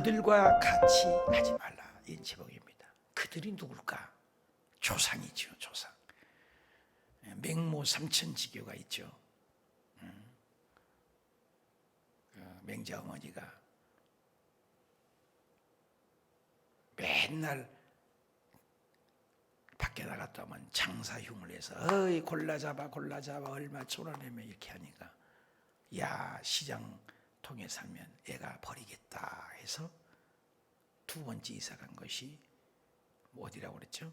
그들과 같이 하지 말라. 이런 제목입니다. 그들이 누굴까? 조상이죠, 조상. 맹모 삼천지교가 있죠. 맹자 어머니가 맨날 밖에 나갔다 오면 장사흉을 해서 어이 골라잡아 얼마 촌원내면 이렇게 하니까 야 시장 통해 살면 애가 버리겠다 해서 두 번째 이사 간 것이 어디라고 그랬죠?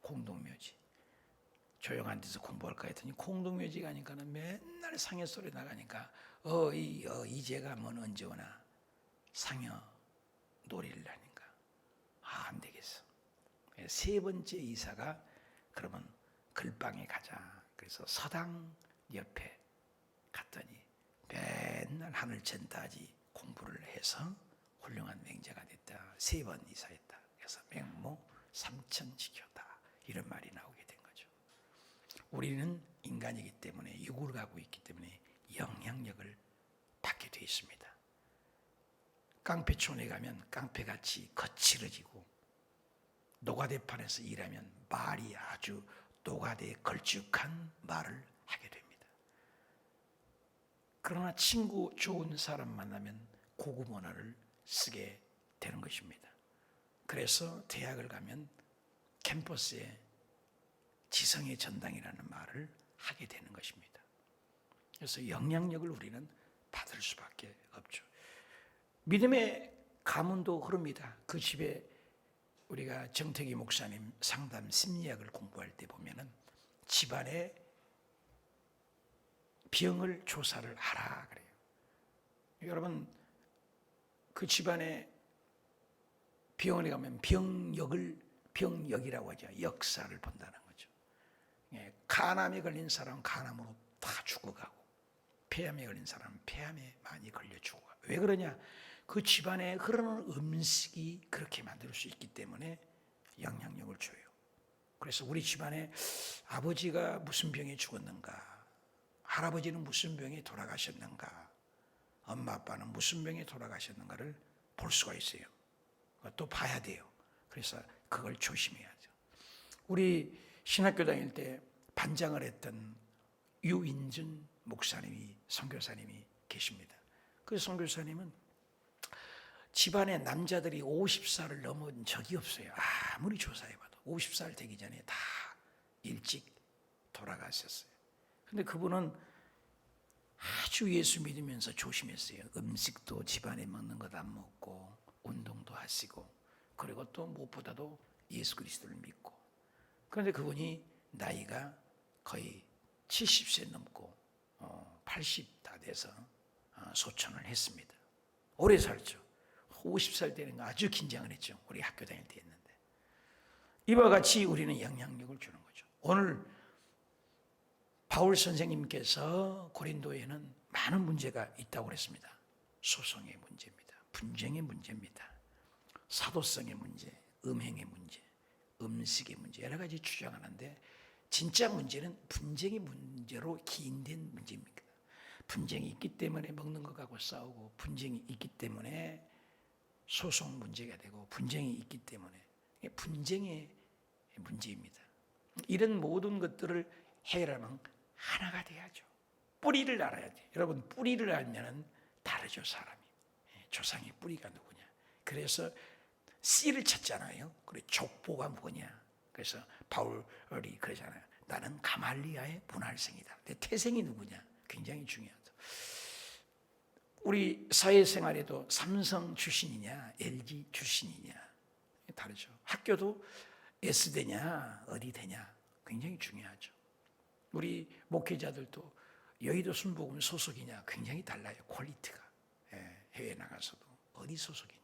공동묘지. 조용한 데서 공부할까 했더니 공동묘지 가니까는 맨날 상여 소리 나가니까 이제가 뭔 언제 오나 상여 놀이를 하니까 안 되겠어. 세 번째 이사가 그러면 글방에 가자. 그래서 서당 옆에 갔더니 맨날 하늘 천따지 공부를 해서 훌륭한 맹자가 됐다. 세 번 이사했다. 그래서 맹모 삼천지교다. 이런 말이 나오게 된 거죠. 우리는 인간이기 때문에 육을 갖고 있기 때문에 영향력을 받게 되어 있습니다. 깡패촌에 가면 깡패같이 거칠어지고 노가대판에서 일하면 말이 아주 노가대에 걸쭉한 말을 하게 됩니다. 그러나 친구 좋은 사람 만나면 고급 언어를 쓰게 되는 것입니다. 그래서 대학을 가면 캠퍼스에 지성의 전당이라는 말을 하게 되는 것입니다. 그래서 영향력을 우리는 받을 수밖에 없죠. 믿음의 가문도 흐릅니다. 그 집에 우리가 정택이 목사님 상담 심리학을 공부할 때 보면은 집안의 병을 조사를 하라 그래요. 여러분 그 집안의 병원에 가면 병역이라고 하죠. 역사를 본다는 거죠. 간암에 걸린 사람은 간암으로 다 죽어가고 폐암에 걸린 사람은 폐암에 많이 걸려 죽어가고. 왜 그러냐? 그 집안에 흐르는 음식이 그렇게 만들 수 있기 때문에 영향력을 줘요. 그래서 우리 집안에 아버지가 무슨 병에 죽었는가, 할아버지는 무슨 병에 돌아가셨는가, 엄마 아빠는 무슨 병에 돌아가셨는가를 볼 수가 있어요. 또 봐야 돼요. 그래서 그걸 조심해야죠. 우리 신학교 다닐 때 반장을 했던 유인준 목사님이 선교사님이 계십니다. 그 선교사님은 집안의 남자들이 50살을 넘은 적이 없어요. 아무리 조사해봐도 50살 되기 전에 다 일찍 돌아가셨어요. 근데 그분은 아주 예수 믿으면서 조심했어요. 음식도 집안에 먹는 것 안 먹고 운동도 하시고 그리고 또 무엇보다도 예수 그리스도를 믿고. 그런데 그분이 나이가 거의 70세 넘고 80 다 돼서 소천을 했습니다. 오래 살죠. 50살 되는 거 아주 긴장을 했죠. 우리 학교 다닐 때 했는데. 이와 같이 우리는 영향력을 주는 거죠. 오늘 바울 선생님께서 고린도에는 많은 문제가 있다고 그랬습니다. 소송의 문제입니다. 분쟁의 문제입니다. 사도성의 문제, 음행의 문제, 음식의 문제 여러 가지 주장하는데 진짜 문제는 분쟁의 문제로 기인된 문제입니다. 분쟁이 있기 때문에 먹는 것 갖고 싸우고 분쟁이 있기 때문에 소송 문제가 되고 분쟁이 있기 때문에 분쟁의 문제입니다. 이런 모든 것들을 해결하면 하나가 돼야죠. 뿌리를 알아야 돼요. 여러분 뿌리를 알면 다르죠 사람이. 조상의 뿌리가 누구냐. 그래서 씨를 찾잖아요. 그래 족보가 뭐냐. 그래서 바울이 그러잖아요. 나는 가말리아의 분할생이다. 내 태생이 누구냐. 굉장히 중요하죠. 우리 사회생활에도 삼성 출신이냐 LG 출신이냐 다르죠. 학교도 S대냐 어디 대냐 굉장히 중요하죠. 우리 목회자들도 여의도 순복음 소속이냐 굉장히 달라요. 퀄리티가. 해외에 나가서도 어디 소속이냐.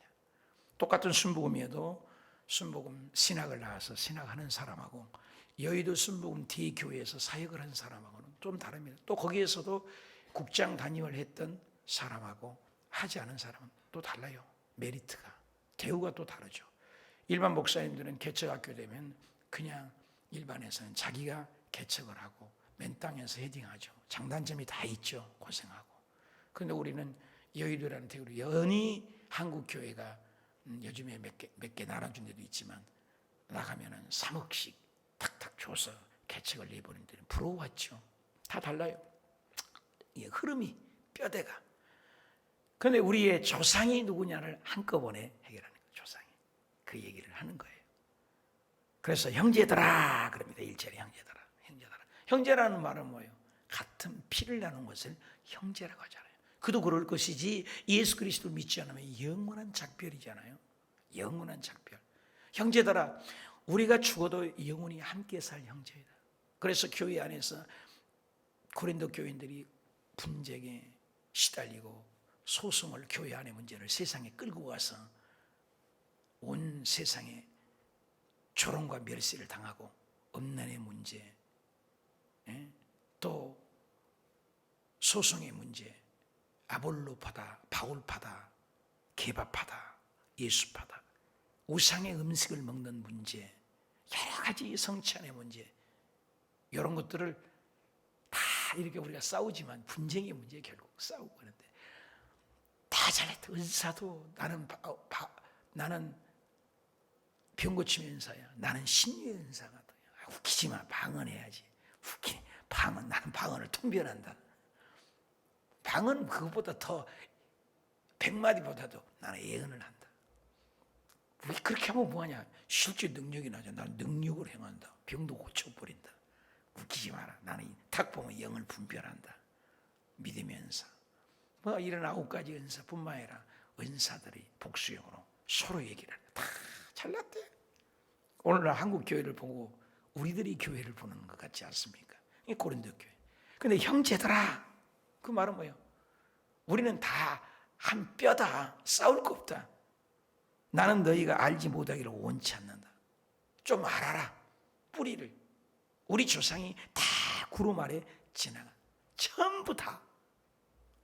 똑같은 순복음이어도 순복음 신학을 나와서 신학하는 사람하고 여의도 순복음 대교회에서 사역을 한 사람하고는 좀 다릅니다. 또 거기에서도 국장 담임을 했던 사람하고 하지 않은 사람은 또 달라요. 메리트가. 대우가 또 다르죠. 일반 목사님들은 개척학교 되면 그냥 일반에서는 자기가 개척을 하고 맨 땅에서 헤딩하죠. 장단점이 다 있죠. 고생하고. 그런데 우리는 여의도라는 대우로 연히 한국 교회가 요즘에 몇 개 나눠준 데도 있지만 나가면은 3억씩 탁탁 줘서 개척을 내보는 데는 부러워했죠. 다 달라요. 이 흐름이 뼈대가. 그런데 우리의 조상이 누구냐를 한꺼번에 해결하는 거예요. 조상이. 그 얘기를 하는 거예요. 그래서 형제들아 그럽니다. 1절에 형제들아. 형제들아. 형제라는 말은 뭐예요? 같은 피를 나눈 것을 형제라고 하잖아요. 그도 그럴 것이지 예수 그리스도를 믿지 않으면 영원한 작별이잖아요. 영원한 작별. 형제들아 우리가 죽어도 영원히 함께 살 형제이다. 그래서 교회 안에서 고린도 교인들이 분쟁에 시달리고 소송을 교회 안의 문제를 세상에 끌고 와서 온 세상에 조롱과 멸시를 당하고 음란의 문제, 또 소송의 문제, 아볼로파다, 바울파다, 개바파다, 예수파다, 우상의 음식을 먹는 문제, 여러 가지 성찬의 문제, 이런 것들을 다 이렇게 우리가 싸우지만 분쟁의 문제 결국 싸우고 하는데 다 잘했다. 의사도 나는 병고침의 은사야. 나는 신유의 은사가 웃기지 마. 방언해야지. 웃기네. 방언. 나는 방언을 통변한다. 방언 그것보다 더 100마디보다도 나는 예언을 한다. 왜 그렇게 하면 뭐하냐. 실제 능력이 나죠. 나는 능력을 행한다. 병도 고쳐버린다. 웃기지 마라. 나는 딱 보면 영을 분별한다. 믿음의 은사. 뭐 이런 9가지 은사뿐만 아니라 은사들이 복수형으로 서로 얘기를 한다. 다 잘났대. 오늘날 한국 교회를 보고 우리들이 교회를 보는 것 같지 않습니까? 이 고린도 교회. 근데 형제들아 그 말은 뭐예요? 우리는 다 한 뼈다. 싸울 거 없다. 나는 너희가 알지 못하기를 원치 않는다. 좀 알아라. 뿌리를. 우리 조상이 다 구름 아래 지나가. 전부 다.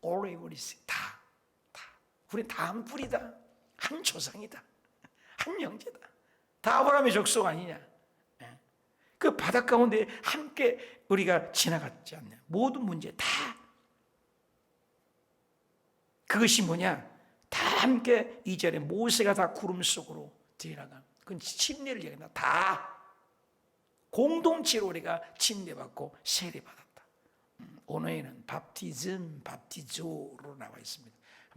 오레오리스 다. 우린 다 한 뿌리다. 한 조상이다. 한 형제다. 다 아브라함의 족속 아니냐. 그 바닷 가운데 함께 우리가 지나갔지 않냐. 모든 문제 다. 그것이 뭐냐. 다 함께 2절에 모세가 다 구름 속으로 들어가. 그건 침례를 얘기한다. 다 공동체로 우리가 침례받고 세례받았다. 언어에는 밥티조로 나와 있습니다.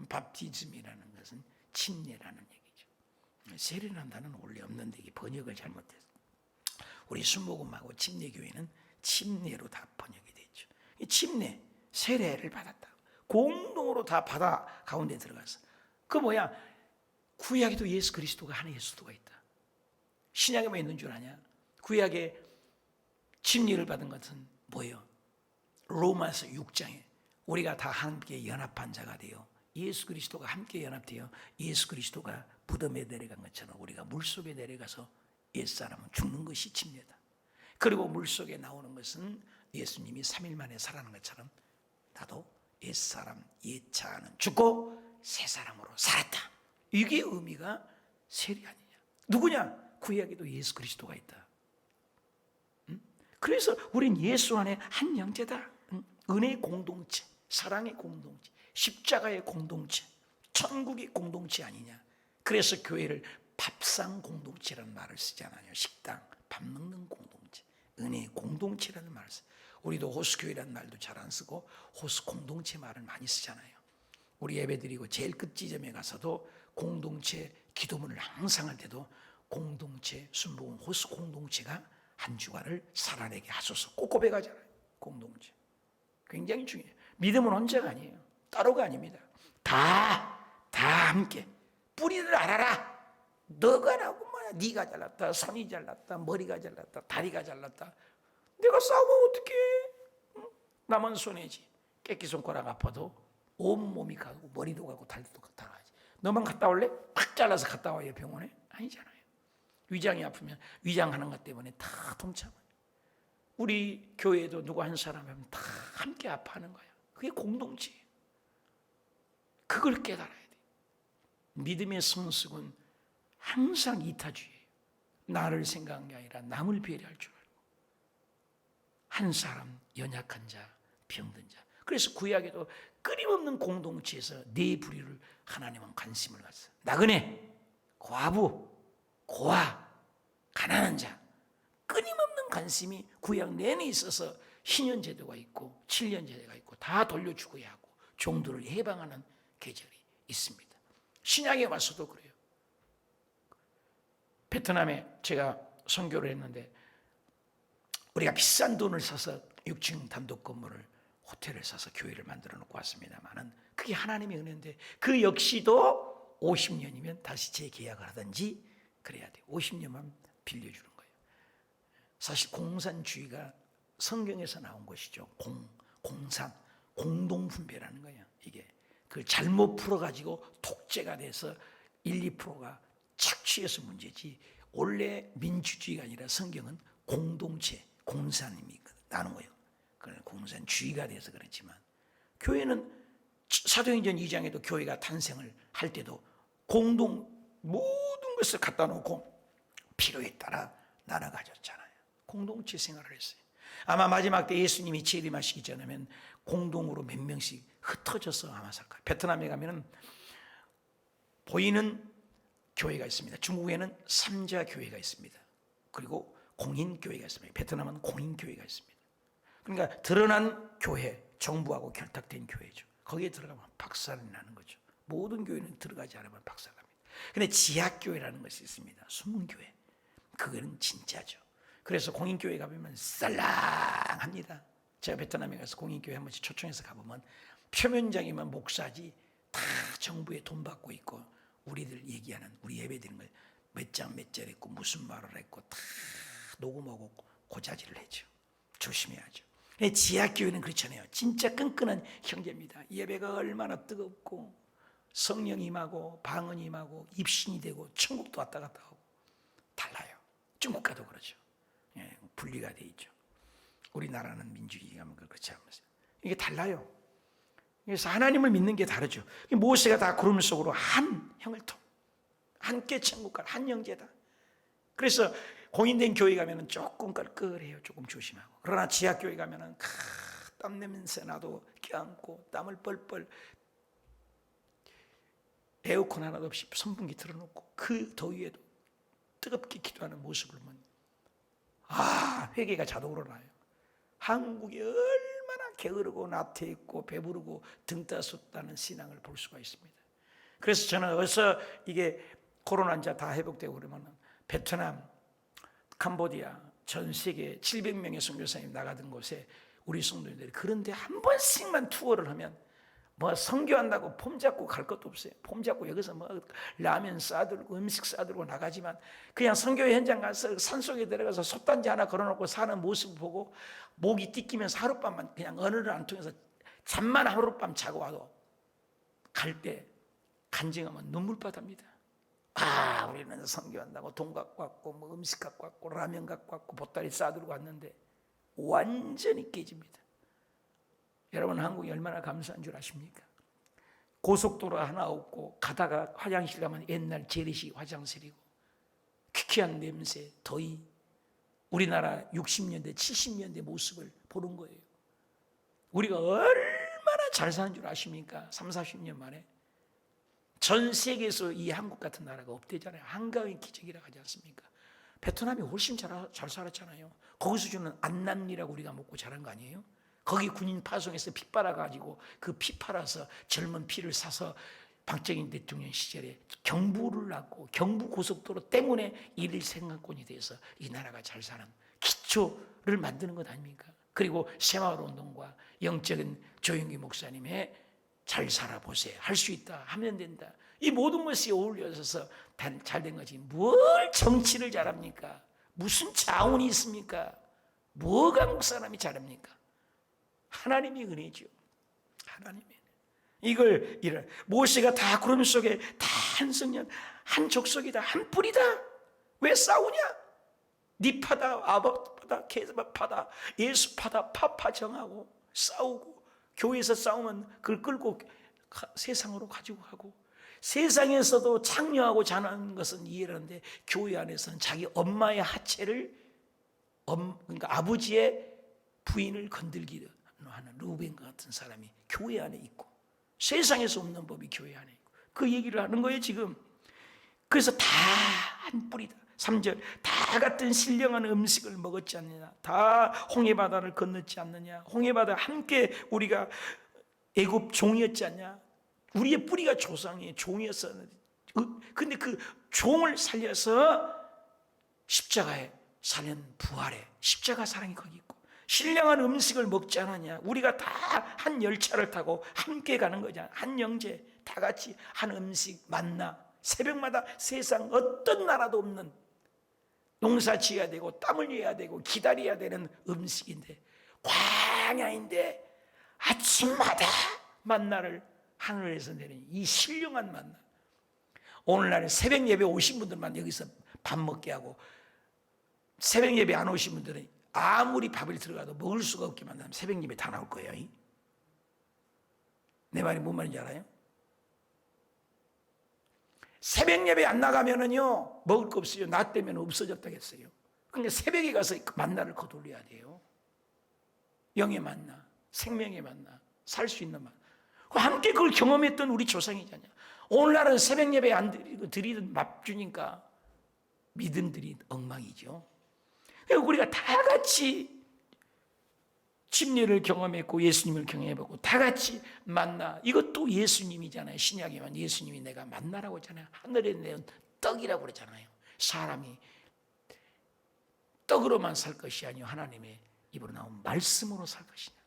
밥티즘이라는 것은 침례라는 얘기죠. 세례라는 단어는 원래 없는데 이게 번역을 잘못했어요. 우리 순복음하고 침례교회는 침례로 다 번역이 됐죠. 침례, 세례를 받았다. 공동으로 다 바다 가운데 들어가서. 그 뭐야? 구약에도 예수 그리스도가 한 예수도가 있다. 신약에만 있는 줄 아냐? 구약에 침례를 받은 것은 뭐예요? 로마서 6장에 우리가 다 함께 연합한 자가 되어 예수 그리스도가 함께 연합되어 예수 그리스도가 무덤에 내려간 것처럼 우리가 물속에 내려가서 옛사람은 죽는 것이 침례다. 그리고 물속에 나오는 것은 예수님이 3일 만에 살아난 것처럼 나도 옛사람, 옛자는 죽고 새사람으로 살았다. 이게 의미가 세례 아니냐. 누구냐? 구약에도 예수 그리스도가 있다. 그래서 우린 예수 안에 한 형제다. 은혜의 공동체, 사랑의 공동체, 십자가의 공동체, 천국의 공동체 아니냐. 그래서 교회를 밥상 공동체라는 말을 쓰지 않아요. 식당, 밥 먹는 공동체, 은혜의 공동체라는 말을 써요. 우리도 호수교회라는 말도 잘 안 쓰고 호수 공동체 말을 많이 쓰잖아요. 우리 예배드리고 제일 끝 지점에 가서도 공동체 기도문을 항상 할 때도 공동체, 순복음 호수 공동체가 한 주간을 살아내게 하소서 꼭 고백하잖아요. 공동체. 굉장히 중요해요. 믿음은 혼자가 아니에요. 따로가 아닙니다. 다 함께. 뿌리를 알아라. 너가 라고 뭐야. 네가 잘났다. 손이 잘났다. 머리가 잘났다. 다리가 잘났다. 내가 싸우면 어떡해. 나만 손해지. 깨끼손가락 아파도 온몸이 가고 머리도 가고 다리도 다 가지. 너만 갔다 올래? 팍 잘라서 갔다 와요 병원에? 아니잖아요. 위장이 아프면 위장하는 것 때문에 다 동참해요. 우리 교회에도 누구 한 사람 하면 다 함께 아파하는 거야. 그게 공동체예요. 그걸 깨달아야 돼. 믿음의 성숙은 항상 이타주의예요. 나를 생각한 게 아니라 남을 배려할 줄 알고. 한 사람, 연약한 자, 병든 자. 그래서 구약에도 끊임없는 공동체에서 네 부류를 하나님은 관심을 갖어. 나그네, 과부, 고아, 가난한 자, 끊임없는 관심이 구약 내내 있어서 희년 제도가 있고 7년 제도가 있고 다 돌려주고야 하고 종들을 해방하는 계절이 있습니다. 신약에 와서도 그래요. 베트남에 제가 선교를 했는데 우리가 비싼 돈을 써서 6층 단독 건물을 호텔을 사서 교회를 만들어 놓고 왔습니다만은 그게 하나님의 은혜인데 그 역시도 50년이면 다시 재계약을 하든지 그래야 돼요. 50년만 빌려주는 거예요. 사실 공산주의가 성경에서 나온 것이죠. 공산, 공동분배라는 거예요. 이게 그걸 잘못 풀어가지고 독재가 돼서 1, 2%가 착취해서 문제지 원래 민주주의가 아니라 성경은 공동체, 공산임이 나는 거예요. 그건 공산주의가 돼서 그렇지만 교회는 사도행전 2장에도 교회가 탄생을 할 때도 모든 것을 갖다 놓고 필요에 따라 나눠 가졌잖아요. 공동체 생활을 했어요. 아마 마지막 때 예수님이 재림하시기 전에는 공동으로 몇 명씩 흩어져서 아마 살 거예요. 베트남에 가면은 보이는 교회가 있습니다. 중국에는 삼자 교회가 있습니다. 그리고 공인 교회가 있습니다. 베트남은 공인 교회가 있습니다. 그러니까 드러난 교회, 정부하고 결탁된 교회죠. 거기에 들어가면 박살이 나는 거죠. 모든 교회는 들어가지 않으면 박살납니다. 근데 지하교회라는 것이 있습니다. 숨은 교회. 그거는 진짜죠. 그래서 공인교회 가보면 쌀랑합니다. 제가 베트남에 가서 공인교회 한 번씩 초청해서 가보면 표면적이면 목사지 다 정부에 돈 받고 있고 우리들 얘기하는 우리 예배 드리는 걸 몇 장 몇 절 했고 무슨 말을 했고 다 녹음하고 고자질을 해죠. 조심해야죠. 지하교회는 그렇잖아요. 진짜 끈끈한 형제입니다. 예배가 얼마나 뜨겁고 성령 임하고 방언 임하고 입신이 되고 천국도 왔다 갔다 하고 달라요. 중국 가도 그렇죠. 예, 분리가 돼 있죠. 우리나라는 민주주의가 그렇지 않습니다. 이게 달라요. 그래서 하나님을 믿는 게 다르죠. 모세가 다 구름 속으로 한 형을 통, 함께 천국 갈 한 형제다. 그래서 공인된 교회 가면은 조금 끌끌해요. 조금 조심하고. 그러나 지하교회 가면은 땀 냄새 나도 껴안고 땀을 뻘뻘 에어컨 하나도 없이 선풍기 틀어놓고 그 더위에도 뜨겁게 기도하는 모습을 보면 회개가 자동으로 나요. 한국이 얼마나 게으르고 나태했고 배부르고 등 따숩다는 신앙을 볼 수가 있습니다. 그래서 저는 어서 이게 코로나 환자 다 회복되고 그러면 베트남, 캄보디아 전 세계 700명의 선교사님 나가던 곳에 우리 성도님들이 그런데 한 번씩만 투어를 하면 뭐 선교한다고 폼 잡고 갈 것도 없어요. 폼 잡고 여기서 뭐 라면 싸들고 음식 싸들고 나가지만 그냥 선교 현장 가서 산속에 들어가서 솥단지 하나 걸어놓고 사는 모습 보고 목이 띠끼면서 하룻밤만 그냥 언어를 안 통해서 잠만 하룻밤 자고 와도 갈 때 간증하면 눈물바다입니다. 우리는 선교한다고 돈 갖고 왔고 뭐 음식 갖고 왔고 라면 갖고 왔고 보따리 싸들고 왔는데 완전히 깨집니다. 여러분 한국이 얼마나 감사한 줄 아십니까? 고속도로 하나 없고 가다가 화장실 가면 옛날 재래식 화장실이고 퀴퀴한 냄새, 더위 우리나라 60년대, 70년대 모습을 보는 거예요. 우리가 얼마나 잘 사는 줄 아십니까? 30, 40년 만에 전 세계에서 이 한국 같은 나라가 없대잖아요. 한가위 기적이라고 하지 않습니까? 베트남이 훨씬 잘 살았잖아요. 거기서 주는 안남리라고 우리가 먹고 자란 거 아니에요? 거기 군인 파송해서 피 빨아가지고 그 피 팔아서 젊은 피를 사서 박정희 대통령 시절에 경부를 낳고 경부 고속도로 때문에 일일 생활권이 돼서 이 나라가 잘 사는 기초를 만드는 것 아닙니까? 그리고 새마을운동과 영적인 조영기 목사님의 잘 살아보세요. 할 수 있다. 하면 된다. 이 모든 것이 어울려져서 잘 된 거지. 뭘 정치를 잘합니까? 무슨 자원이 있습니까? 뭐가 한국 사람이 잘합니까? 하나님의 은혜죠. 하나님의 은혜. 이걸 모세가 다 구름 속에 다 한 성년, 한 족속이다, 한 뿌리다. 왜 싸우냐? 니 파다, 아바 파다, 케바 파다, 예수 파다, 파파 정하고 싸우고 교회에서 싸우면 그걸 끌고 세상으로 가지고 가고 세상에서도 창녀하고 자는 것은 이해하는데 교회 안에서는 자기 엄마의 하체를 그러니까 아버지의 부인을 건들기도 하는 루벤과 같은 사람이 교회 안에 있고 세상에서 없는 법이 교회 안에 있고, 그 얘기를 하는 거예요 지금. 그래서 다 한 뿌리다. 3절, 다 같은 신령한 음식을 먹었지 않느냐, 다 홍해바다를 건넜지 않느냐, 홍해바다 함께 우리가 애굽 종이었지 않냐. 우리의 뿌리가 조상이에요. 종이었었는데, 근데 그 종을 살려서 십자가에 살린 부활에 십자가 사랑이 거기 있고, 신령한 음식을 먹지 않았냐. 우리가 다 한 열차를 타고 함께 가는 거잖아. 한 영제 다 같이 한 음식 만나, 새벽마다 세상 어떤 나라도 없는, 농사 지어야 되고 땀 흘려야 되고 기다려야 되는 음식인데, 광야인데 아침마다 만나를 하늘에서 내리는 이 신령한 만나. 오늘날에 새벽 예배 오신 분들만 여기서 밥 먹게 하고, 새벽 예배 안 오신 분들은 아무리 밥을 들어가도 먹을 수가 없게 만나면 새벽 예배 다 나올 거예요. 내 말이 뭔 말인지 알아요? 새벽 예배 안 나가면은요 먹을 거 없어요. 나 때문에 없어졌다겠어요. 그러니까 새벽에 가서 그 만나를 거둘러야 돼요. 영의 만나, 생명의 만나, 살 수 있는 만나. 함께 그걸 경험했던 우리 조상이잖아요. 오늘날은 새벽 예배 안 드리던 밥 주니까 믿음들이 엉망이죠. 그러니까 우리가 다 같이 침례를 경험했고 예수님을 경험해보고 다 같이 만나, 이것도 예수님이잖아요. 신약에만 예수님이 내가 만나라고 하잖아요. 하늘에 내온 떡이라고 그러잖아요. 사람이 떡으로만 살 것이 아니요 하나님의 입으로 나온 말씀으로 살 것이냐.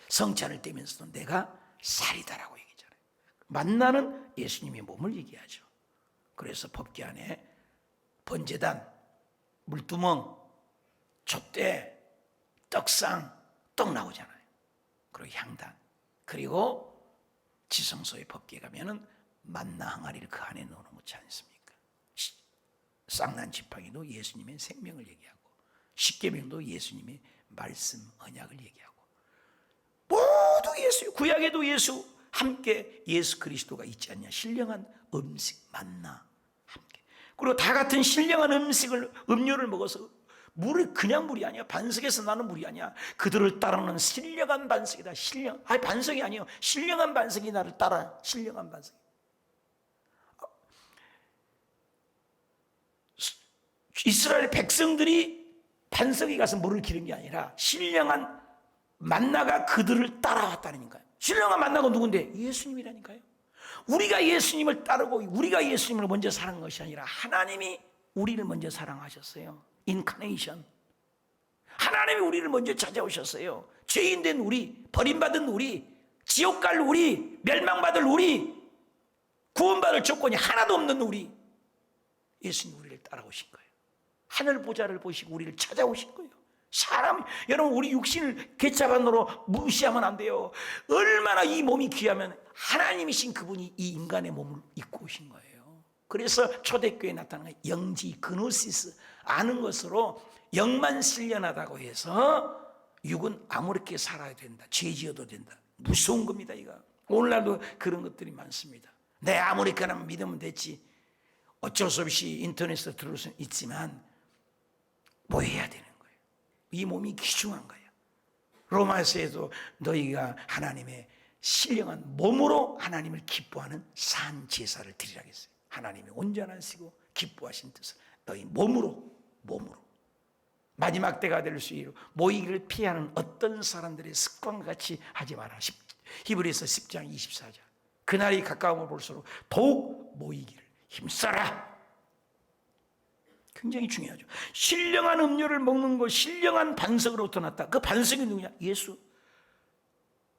성찬을 떼면서도 내가 살이다라고 얘기하잖아요. 만나는 예수님의 몸을 얘기하죠. 그래서 법궤 안에 번제단, 물두멍, 촛대, 떡상, 떡 나오잖아요. 그리고 향단, 그리고 지성소의 법궤에 가면은 만나 항아리를 그 안에 넣어놓지 않습니까? 쌍난 지팡이도 예수님의 생명을 얘기하고, 십계명도 예수님의 말씀 언약을 얘기하고, 모두 예수, 구약에도 예수, 함께 예수 그리스도가 있지 않냐. 신령한 음식 만나 함께. 그리고 다 같은 신령한 음식을, 음료를 먹어서, 물이 그냥 물이 아니야. 반석에서 나는 물이 아니야. 그들을 따르는 신령한 반석이다. 반석이 아니에요. 신령한 반석이 나를 따라. 신령한 반석. 이스라엘 백성들이 반석에 가서 물을 기른 게 아니라 신령한 만나가 그들을 따라왔다니까요. 신령한 만나가 누군데? 예수님이라니까요. 우리가 예수님을 따르고 우리가 예수님을 먼저 사랑한 것이 아니라 하나님이 우리를 먼저 사랑하셨어요. 인카네이션. 하나님이 우리를 먼저 찾아오셨어요. 죄인된 우리, 버림받은 우리, 지옥 갈 우리, 멸망받을 우리, 구원받을 조건이 하나도 없는 우리, 예수님 우리를 따라오신 거예요. 하늘 보좌를 보시고 우리를 찾아오신 거예요. 사람, 여러분 우리 육신을 개차반으로 무시하면 안 돼요. 얼마나 이 몸이 귀하면 하나님이신 그분이 이 인간의 몸을 입고 오신 거예요. 그래서 초대교회에 나타나는 영지, 그노시스, 아는 것으로 영만 신령하다고 해서 육은 아무렇게 살아야 된다. 죄 지어도 된다. 무서운 겁니다. 이거 오늘날도 그런 것들이 많습니다. 내 아무렇게나 믿으면 됐지. 어쩔 수 없이 인터넷에서 들을 수는 있지만 뭐 해야 되는 거예요. 이 몸이 귀중한 거예요. 로마서에도 너희가 하나님의 신령한 몸으로 하나님을 기뻐하는 산 제사를 드리라고 했어요. 하나님이 온전하시고 기뻐하신 뜻을 너희 몸으로 마지막 때가 될 수 있도록 모이기를 피하는 어떤 사람들의 습관과 같이 하지 마라. 히브리서 10장 24절. 그날이 가까움을 볼수록 더욱 모이기를 힘써라. 굉장히 중요하죠. 신령한 음료를 먹는 것, 신령한 반석으로부터 났다. 그 반석이 누구냐? 예수.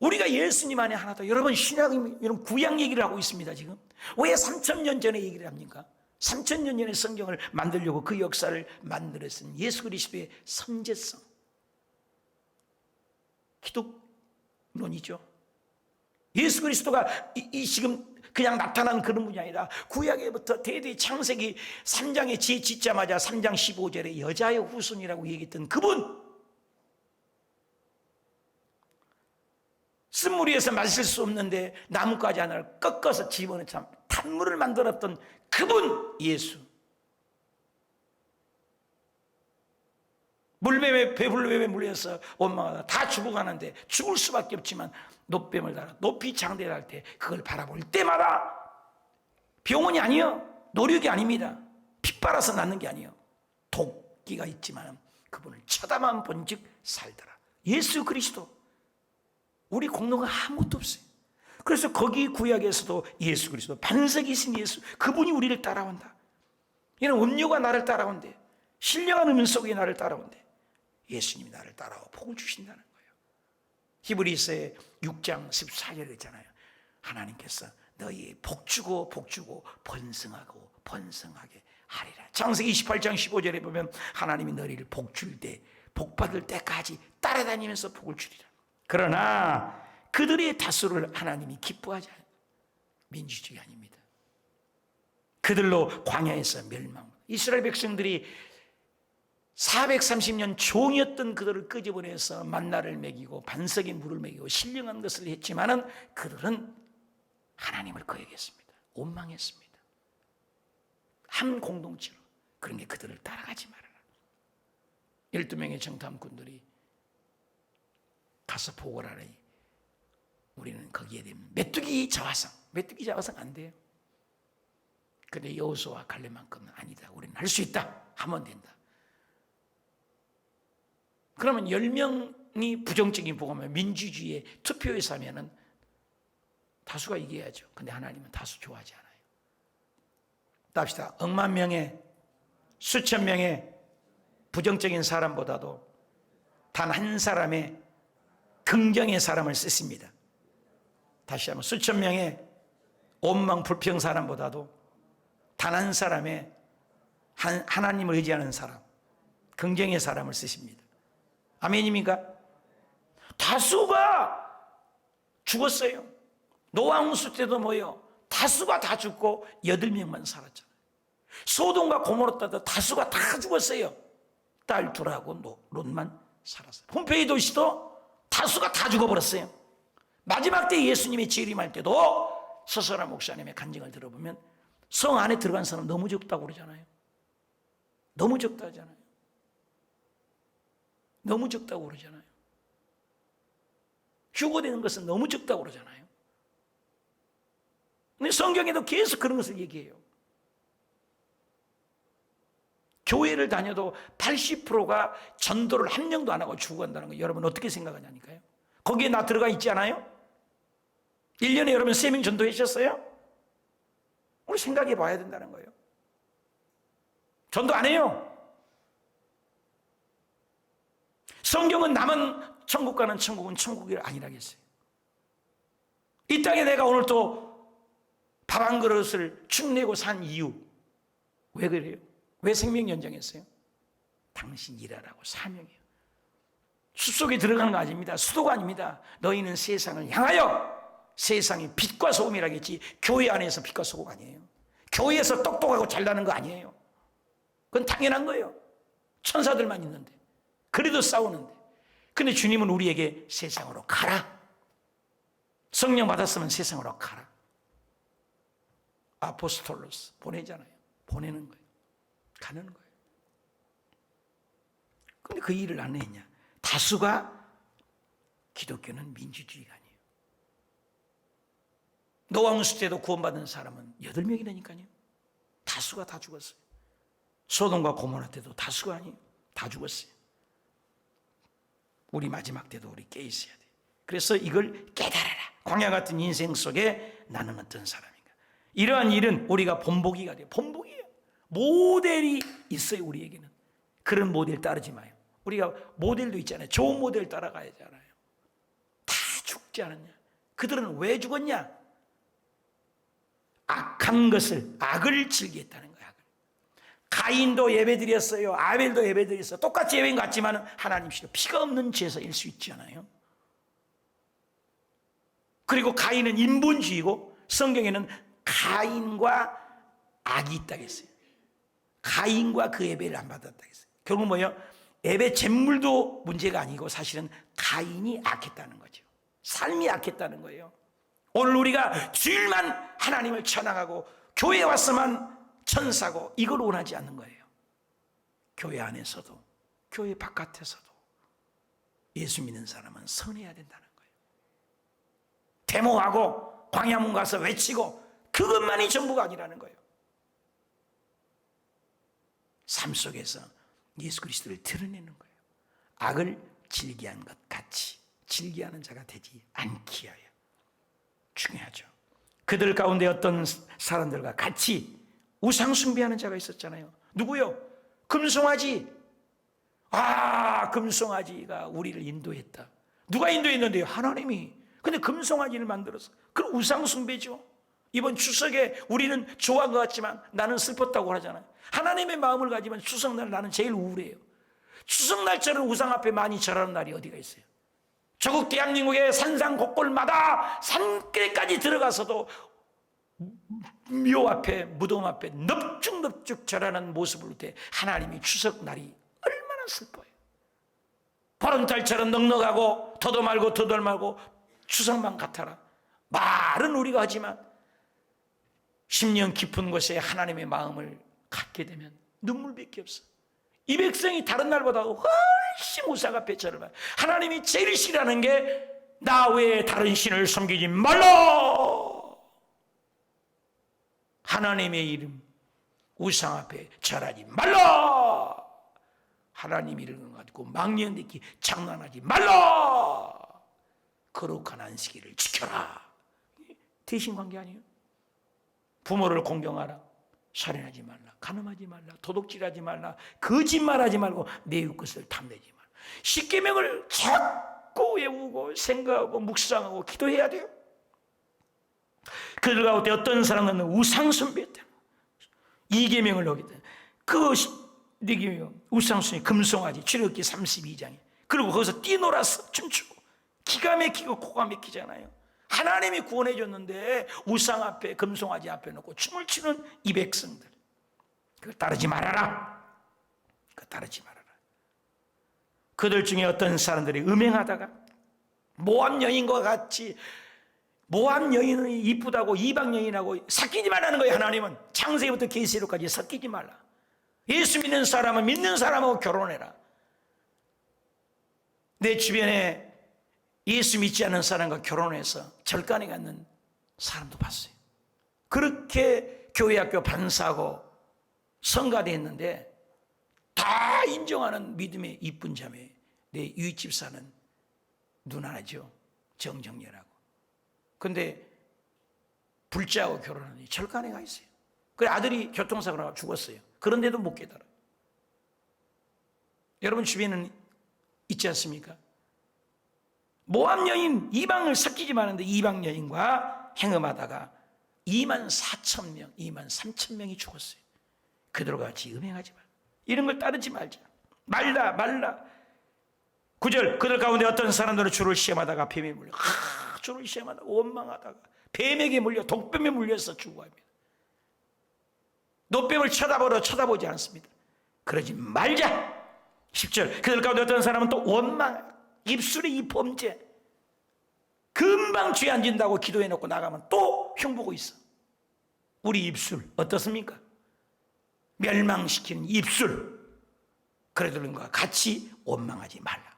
우리가 예수님 안에 하나다. 여러분 신약, 여러분 구약 얘기를 하고 있습니다. 지금 왜 3,000년 전에 얘기를 합니까? 3,000년 전에 성경을 만들려고 그 역사를 만들었은 예수 그리스도의 선제성, 기독론이죠. 예수 그리스도가 이 지금 그냥 나타난 그런 분이 아니라 구약에부터 대대 창세기 3장에 제 짓자마자 3장 15절에 여자의 후손이라고 얘기했던 그분, 쓴무리에서 마실 수 없는데 나뭇가지 하나를 꺾어서 집어넣어 참 탄물을 만들었던 그분 예수. 물뱀에 배불뱀에 물려서 원망하다 다 죽어가는데 죽을 수밖에 없지만 노뱀을 달아 높이 장대할 때 그걸 바라볼 때마다 병원이 아니요, 노력이 아닙니다. 피 빨아서 낫는 게 아니요, 도끼가 있지만 그분을 쳐다만 본즉 살더라. 예수 그리스도, 우리 공로가 아무것도 없어요. 그래서 거기 구약에서도 예수 그리스도, 반석이신 예수, 그분이 우리를 따라온다. 이는 음료가 나를 따라온대, 신령한 음 속에 나를 따라온대. 예수님이 나를 따라와 복을 주신다는 거예요. 히브리서의 6장 14절에 있잖아요. 하나님께서 너희 복주고 복주고 번성하고 번성하게 하리라. 창세기 28장 15절에 보면 하나님이 너희를 복줄 때, 복받을 때까지 따라다니면서 복을 주리라. 그러나 그들의 다수를 하나님이 기뻐하지 않아요. 민주주의 아닙니다. 그들로 광야에서 멸망. 이스라엘 백성들이 430년 종이었던 그들을 끄집어내서 만나를 먹이고 반석의 물을 먹이고 신령한 것을 했지만은 그들은 하나님을 거역했습니다. 원망했습니다. 한 공동체로. 그런 게 그들을 따라가지 말아라. 12명의 정탐꾼들이 가서 보고를 하니 우리는 거기에 대한 메뚜기 자화상 안 돼요. 근데 여호수아와 갈렙만큼은 아니다. 우리는 할 수 있다. 하면 된다. 그러면 10명이 부정적인 보고면 민주주의의 투표에서 하면은 다수가 이겨야죠. 근데 하나님은 다수 좋아하지 않아요. 답시다. 억만 명의, 수천 명의 부정적인 사람보다도 단 한 사람의 긍정의 사람을 쓰십니다. 다시 한번, 수천 명의 원망 불평 사람보다도 단 한 사람의 하나님을 의지하는 사람, 긍정의 사람을 쓰십니다. 아멘입니까? 다수가 죽었어요. 노아 홍수 때도 뭐예요? 다수가 다 죽고 8명만 살았잖아요. 소돔과 고모라 때도 다수가 다 죽었어요. 딸 둘하고 롯만 살았어요. 폼페이 도시도 다수가 다 죽어버렸어요. 마지막 때 예수님이 재림할 때도 서서라 목사님의 간증을 들어보면 성 안에 들어간 사람 너무 적다고 그러잖아요. 너무 적다 하잖아요. 너무 적다고 그러잖아요. 휴거되는 것은 너무 적다고 그러잖아요. 근데 성경에도 계속 그런 것을 얘기해요. 교회를 다녀도 80%가 전도를 한 명도 안 하고 죽어간다는 거 여러분 어떻게 생각하냐니까요. 거기에 나 들어가 있지 않아요? 1년에 여러분 3명 전도하셨어요? 우리 생각해 봐야 된다는 거예요. 전도 안 해요. 성경은 나만 천국 가는 천국은 천국이 아니라겠어요. 이 땅에 내가 오늘 또 밥 한 그릇을 축내고 산 이유 왜 그래요? 왜 생명 연장했어요? 당신 일하라고 사명이에요. 숲속에 들어가는 거 아닙니다. 수도가 아닙니다. 너희는 세상을 향하여 세상의 빛과 소금이라겠지 교회 안에서 빛과 소금 아니에요. 교회에서 똑똑하고 잘나는 거 아니에요. 그건 당연한 거예요. 천사들만 있는데 그래도 싸우는데. 근데 주님은 우리에게 세상으로 가라. 성령 받았으면 세상으로 가라. 아포스톨로스 보내잖아요. 보내는 거예요. 가는 거예요. 근데 그 일을 안 했냐? 다수가 기독교는 민주주의가 아니에요. 노아 홍수 때도 구원받은 사람은 8명이라니까요. 다수가 다 죽었어요. 소돔과 고모라 때도 다수가 아니에요. 다 죽었어요. 우리 마지막 때도 우리 깨 있어야 돼. 그래서 이걸 깨달아라. 광야 같은 인생 속에 나는 어떤 사람인가. 이러한 일은 우리가 본보기가 돼요. 본보기예요. 모델이 있어요. 우리에게는. 그런 모델 따르지 마요. 우리가 모델도 있잖아요. 좋은 모델 따라가야 하잖아요. 다 죽지 않았냐. 그들은 왜 죽었냐. 악한 것을, 악을 즐겼다는 거야. 가인도 예배드렸어요. 아벨도 예배드렸어요. 똑같이 예배인 것 같지만 하나님께서 피가 없는 제사일 수 있잖아요. 그리고 가인은 인본주의고 성경에는 가인과 악이 있다고 했어요. 가인과 그 예배를 안 받았다고 했어요. 결국 뭐예요? 예배 잿물도 문제가 아니고 사실은 가인이 악했다는 거죠. 삶이 악했다는 거예요. 오늘 우리가 주일만 하나님을 찬양하고 교회에 왔으면 천사고 이걸 원하지 않는 거예요. 교회 안에서도 교회 바깥에서도 예수 믿는 사람은 선해야 된다는 거예요. 데모하고 광야문 가서 외치고 그것만이 전부가 아니라는 거예요. 삶 속에서 예수 그리스도를 드러내는 거예요. 악을 즐기한 것 같이 즐기하는 자가 되지 않기 위하여. 중요하죠. 그들 가운데 어떤 사람들과 같이 우상 숭배하는 자가 있었잖아요. 누구요? 금송아지. 금송아지가 우리를 인도했다. 누가 인도했는데요? 하나님이. 근데 금송아지를 만들어서 그럼 우상 숭배죠. 이번 추석에 우리는 좋아한 것 같지만 나는 슬펐다고 하잖아요. 하나님의 마음을 가지면 추석날 나는 제일 우울해요. 추석날처럼 우상 앞에 많이 절하는 날이 어디가 있어요? 조국 대한민국의 산산곡골마다 산길까지 들어가서도 묘 앞에 무덤 앞에 넙죽넙죽 절하는 모습을 볼 때 하나님이 추석날이 얼마나 슬퍼요. 보름달처럼 넉넉하고 더도 말고 추석만 같아라. 말은 우리가 하지만 심령 깊은 곳에 하나님의 마음을 갖게 되면 눈물밖에 없어. 이 백성이 다른 날보다 훨씬 우상 앞에 절을 봐요. 하나님이 제일 싫어하는 게 나 외에 다른 신을 섬기지 말라. 하나님의 이름 우상 앞에 절하지 말라. 하나님 이름을 가지고 망령되기 장난하지 말라. 거룩한 안식일을 지켜라. 대신관계 아니에요? 부모를 공경하라. 살인하지 말라. 간음하지 말라. 도둑질하지 말라. 거짓말하지 말고 내 이웃것을 탐내지 말라. 십계명을 자꾸 외우고 생각하고 묵상하고 기도해야 돼요. 그들 가운데 어떤 사람은 우상숭배했다. 이계명을 어겼다. 그 우상숭배 금송아지 출애굽기 32장에 그리고 거기서 뛰놀아서 춤추고 기가 막히고 코가 막히잖아요. 하나님이 구원해 줬는데 우상 앞에 금송아지 앞에 놓고 춤을 추는 이 백성들, 그걸 따르지 말아라. 그걸 따르지 말아라. 그들 중에 어떤 사람들이 음행하다가 모함 여인과 같이, 모함 여인이 이쁘다고 이방 여인하고 섞이지 말라는 거예요. 하나님은 창세기부터 계시록까지 섞이지 말라. 예수 믿는 사람은 믿는 사람하고 결혼해라. 내 주변에 예수 믿지 않는 사람과 결혼해서 절간에 갖는 사람도 봤어요. 그렇게 교회학교 반사하고 성가대했는데 다 인정하는 믿음의 이쁜 자매, 내 이웃집 사는 누나죠. 정정녀라고. 근데 불자하고 결혼하니 절간에 가 있어요. 그래 아들이 교통사고로 나가 죽었어요. 그런데도 못 깨달아. 여러분 주변에는 있지 않습니까? 모함 여인, 이방을 섞이지 마는데 이방 여인과 행음하다가 24,000명, 23,000명이 죽었어요. 그들과 같이 음행하지 말라. 이런 걸 따르지 말자. 말라. 9절, 그들 가운데 어떤 사람들은 주를 시험하다가 뱀에 물려. 주를 시험하다가 원망하다가 뱀에게 물려 독뱀에 물려서 죽어갑니다. 노뱀을 쳐다보지 않습니다. 그러지 말자. 10절, 그들 가운데 어떤 사람은 또 원망, 입술의 이 범죄, 금방 죄 안 진다고 기도해놓고 나가면 또 흉보고 있어. 우리 입술 어떻습니까? 멸망시키는 입술, 그들과 같이 원망하지 말라.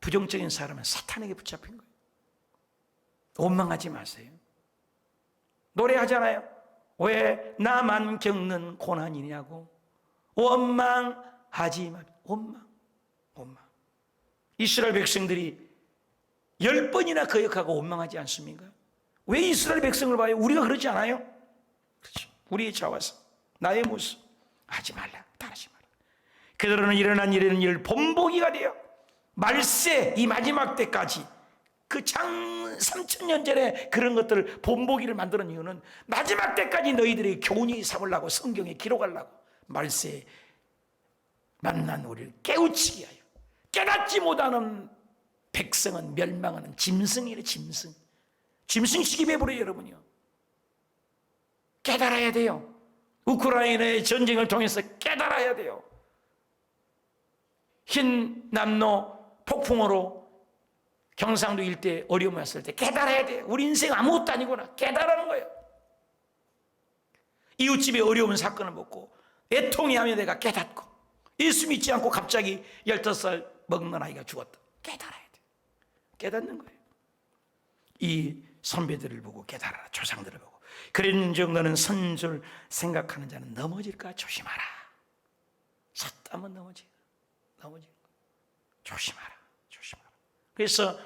부정적인 사람은 사탄에게 붙잡힌 거예요. 원망하지 마세요. 노래하잖아요. 왜 나만 겪는 고난이냐고. 원망하지 마. 원망. 이스라엘 백성들이 10번이나 거역하고 원망하지 않습니까? 왜 이스라엘 백성을 봐요? 우리가 그러지 않아요? 그렇죠. 우리의 자화상, 나의 모습 하지 말라, 따르지 말라. 그들은 일어난 일을 본보기가 돼요. 말세 이 마지막 때까지 그 장 3,000년 전에 그런 것들을 본보기를 만드는 이유는 마지막 때까지 너희들이 교훈이 삼으려고, 성경에 기록하려고. 말세 만난 우리를 깨우치게 하여. 깨닫지 못하는 백성은 멸망하는 짐승이래. 짐승 취급해버려요. 여러분이요, 깨달아야 돼요. 우크라이나의 전쟁을 통해서 깨달아야 돼요. 흰 남로 폭풍으로 경상도 일대 어려움이 왔을 때 깨달아야 돼요. 우리 인생 아무것도 아니구나 깨달아는 거예요. 이웃집에 어려운 사건을 먹고 애통해 하며 내가 깨닫고, 예수 믿지 않고 갑자기 15살 먹는 아이가 죽었다. 깨달아야 돼. 깨닫는 거예요. 이 선배들을 보고 깨달아라. 조상들을 보고. 그런즉 너는 선줄 생각하는 자는 넘어질까 조심하라. 섰다면 넘어질 거. 조심하라. 그래서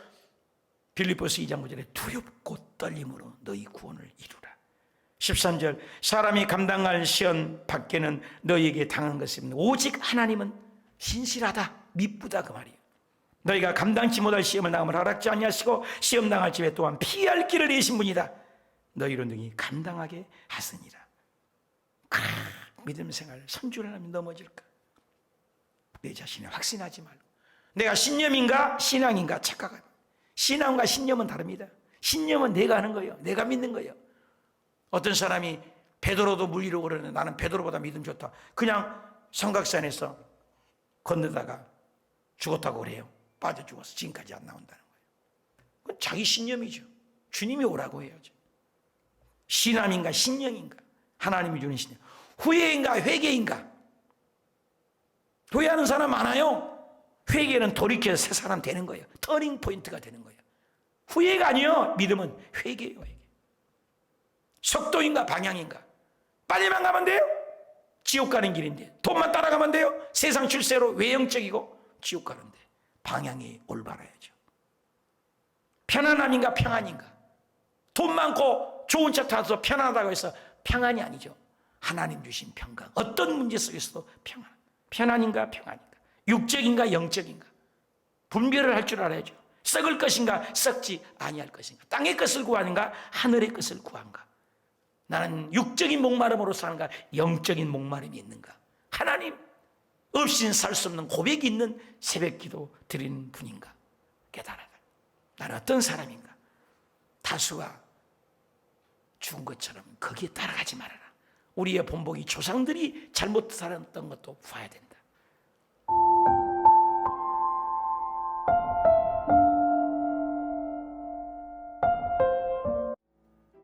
빌립보서 2장 9절에 두렵고 떨림으로 너희 구원을 이루라. 13절 사람이 감당할 시험 밖에는 너희에게 당한 것이 없는 오직 하나님은 신실하다 미쁘다 그 말이에요. 너희가 감당치 못할 시험을 당함을 허락지 아니하시고 시험 당할 집에 또한 피할 길을 내신 분이다. 너희로 능히 감당하게 하시니라. 믿음 생활 선주를 하면 넘어질까? 내 자신을 확신하지 말고 내가 신념인가 신앙인가 착각하면 신앙과 신념은 다릅니다. 신념은 내가 하는 거예요. 내가 믿는 거예요. 어떤 사람이 베드로도 물리려고 그러는데 나는 베드로보다 믿음 좋다. 그냥 성곽산에서 건너다가 죽었다고 그래요. 빠져 죽어서 지금까지 안 나온다는 거예요. 그건 자기 신념이죠. 주님이 오라고 해야죠. 신함인가 신령인가 하나님이 주는 신념. 후회인가 회개인가. 후회하는 사람 많아요. 회개는 돌이켜서 새 사람 되는 거예요. 터닝 포인트가 되는 거예요. 후회가 아니에요. 믿음은 회개예요. 회개. 속도인가 방향인가. 빨리만 가면 돼요. 지옥 가는 길인데 돈만 따라가면 돼요. 세상 출세로 외형적이고 지옥 가는데 방향이 올바라야죠. 편안함인가 평안인가. 돈 많고 좋은 차 타서 편안하다고 해서 평안이 아니죠. 하나님 주신 평강. 어떤 문제 속에서도 평안. 편안인가 평안인가. 육적인가 영적인가. 분별을 할 줄 알아야죠. 썩을 것인가 썩지 아니할 것인가. 땅의 것을 구하는가 하늘의 것을 구한가. 나는 육적인 목마름으로 사는가 영적인 목마름이 있는가. 하나님 없이는 살 수 없는 고백이 있는 새벽기도 드리는 분인가 깨달아라. 나는 어떤 사람인가. 다수가 죽은 것처럼 거기에 따라가지 말아라. 우리의 본보기 조상들이 잘못 살았던 것도 봐야 된다.